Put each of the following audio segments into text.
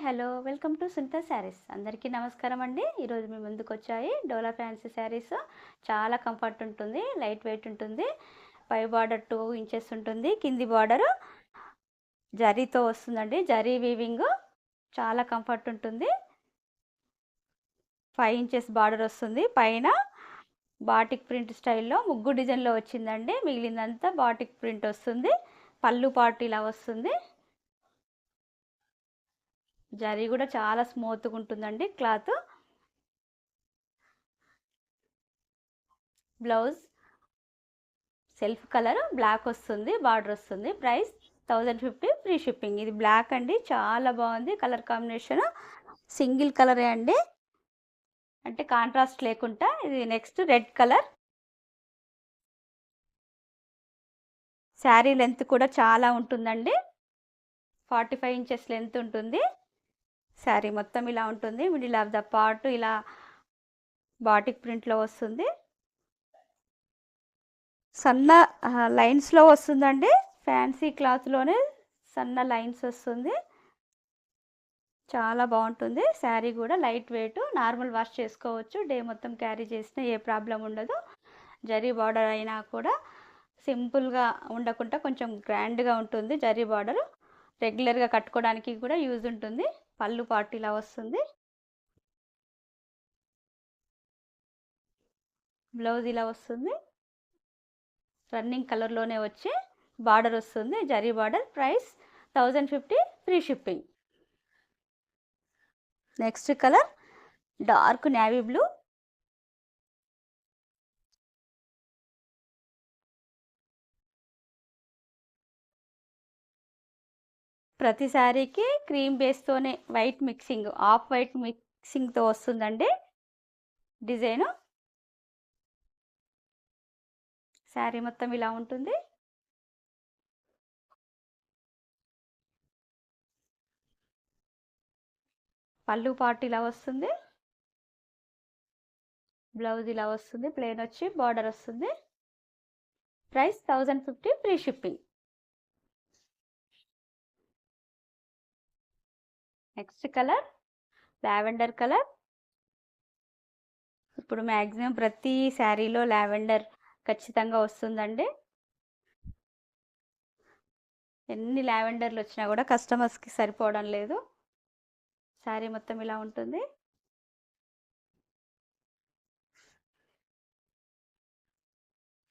Hello welcome to Sunitha Sarees. అందరికీ నమస్కారం అండి. ఈరోజు మీ ముందుకు వచ్చాయి డోలా ఫ్యాన్సీ శారీస్. చాలా కంఫర్ట్ ఉంటుంది, లైట్ వెయిట్ ఉంటుంది. పై బార్డర్ 2 ఇంచెస్ ఉంటుంది, కింది బార్డర్ జరీతో వస్తుందండి. జరీ వీవింగ్ చాలా కంఫర్ట్ ఉంటుంది. 5 ఇంచెస్ బార్డర్ వస్తుంది. పైన బాటిక్ ప్రింట్ స్టైల్లో ముగ్గు డిజైన్లో వచ్చిందండి. మిగిలిందంతా బాటిక్ ప్రింట్ వస్తుంది. పళ్ళు పార్ట్ ఇలా వస్తుంది. జరీ కూడా చాలా స్మూత్గా ఉంటుందండి cloth. Blouse self colour black వస్తుంది, బార్డర్ వస్తుంది. Price 1050 free shipping. ఇది బ్లాక్ అండి, చాలా బాగుంది కలర్ కాంబినేషన్. సింగిల్ కలరే అండి, అంటే కాంట్రాస్ట్ లేకుండా. ఇది next red colour. Sari length కూడా చాలా ఉంటుందండి, 45 ఇంచెస్ లెంత్ ఉంటుంది. శారీ మొత్తం ఇలా ఉంటుంది. మిడిల్ ఆఫ్ ద పార్ట్ ఇలా బాటిక్ ప్రింట్లో వస్తుంది. సన్న లైన్స్లో వస్తుందండి. ఫ్యాన్సీ క్లాత్లోనే సన్న లైన్స్ వస్తుంది. చాలా బాగుంటుంది. శారీ కూడా లైట్ వెయిట్, నార్మల్ వాష్ చేసుకోవచ్చు. డే మొత్తం క్యారీ చేసినా ఏ ప్రాబ్లం ఉండదు. జరీ బార్డర్ అయినా కూడా సింపుల్గా ఉండకుండా కొంచెం గ్రాండ్గా ఉంటుంది. జరీ బార్డర్ రెగ్యులర్గా కట్టుకోవడానికి కూడా యూజ్ ఉంటుంది. పళ్ళు పార్ట్ ఇలా వస్తుంది. బ్లౌజ్ ఇలా వస్తుంది. రన్నింగ్ కలర్లోనే వచ్చి బార్డర్ వస్తుంది, zari border. Price 1050 free shipping. Next colour dark navy blue. ప్రతి శారీకి క్రీమ్ బేస్తోనే వైట్ మిక్సింగ్, ఆఫ్ వైట్ మిక్సింగ్తో వస్తుందండి డిజైను. శారీ మొత్తం ఇలా ఉంటుంది. పళ్ళు పార్ట్ ఇలా వస్తుంది. బ్లౌజ్ ఇలా వస్తుంది, ప్లెయిన్ వచ్చి బార్డర్ వస్తుంది. Price 1050 free shipping. Next colour lavender colour. ఇప్పుడు మ్యాక్సిమం ప్రతి శారీలో లావెండర్ ఖచ్చితంగా వస్తుందండి. ఎన్ని లావెండర్లు వచ్చినా కూడా కస్టమర్స్కి సరిపోవడం లేదు. శారీ మొత్తం ఇలా ఉంటుంది.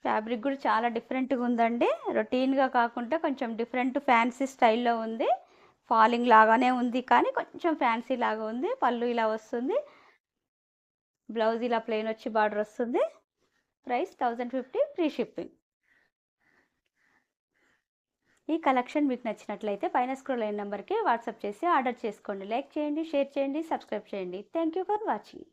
ఫ్యాబ్రిక్ కూడా చాలా డిఫరెంట్గా ఉందండి. రొటీన్గా కాకుండా కొంచెం డిఫరెంట్ ఫ్యాన్సీ స్టైల్లో ఉంది. ఫాలింగ్ లాగానే ఉంది కానీ కొంచెం ఫ్యాన్సీ లాగా ఉంది. పళ్ళు ఇలా వస్తుంది. బ్లౌజ్ ఇలా ప్లెయిన్ వచ్చి బార్డర్ వస్తుంది. Price 1050 free shipping. ఈ కలెక్షన్ మీకు నచ్చినట్లయితే పైన స్క్రోల్ అయిన నెంబర్కి వాట్సాప్ చేసి ఆర్డర్ చేసుకోండి. లైక్ చేయండి, షేర్ చేయండి, సబ్స్క్రైబ్ చేయండి. Thank you for watching.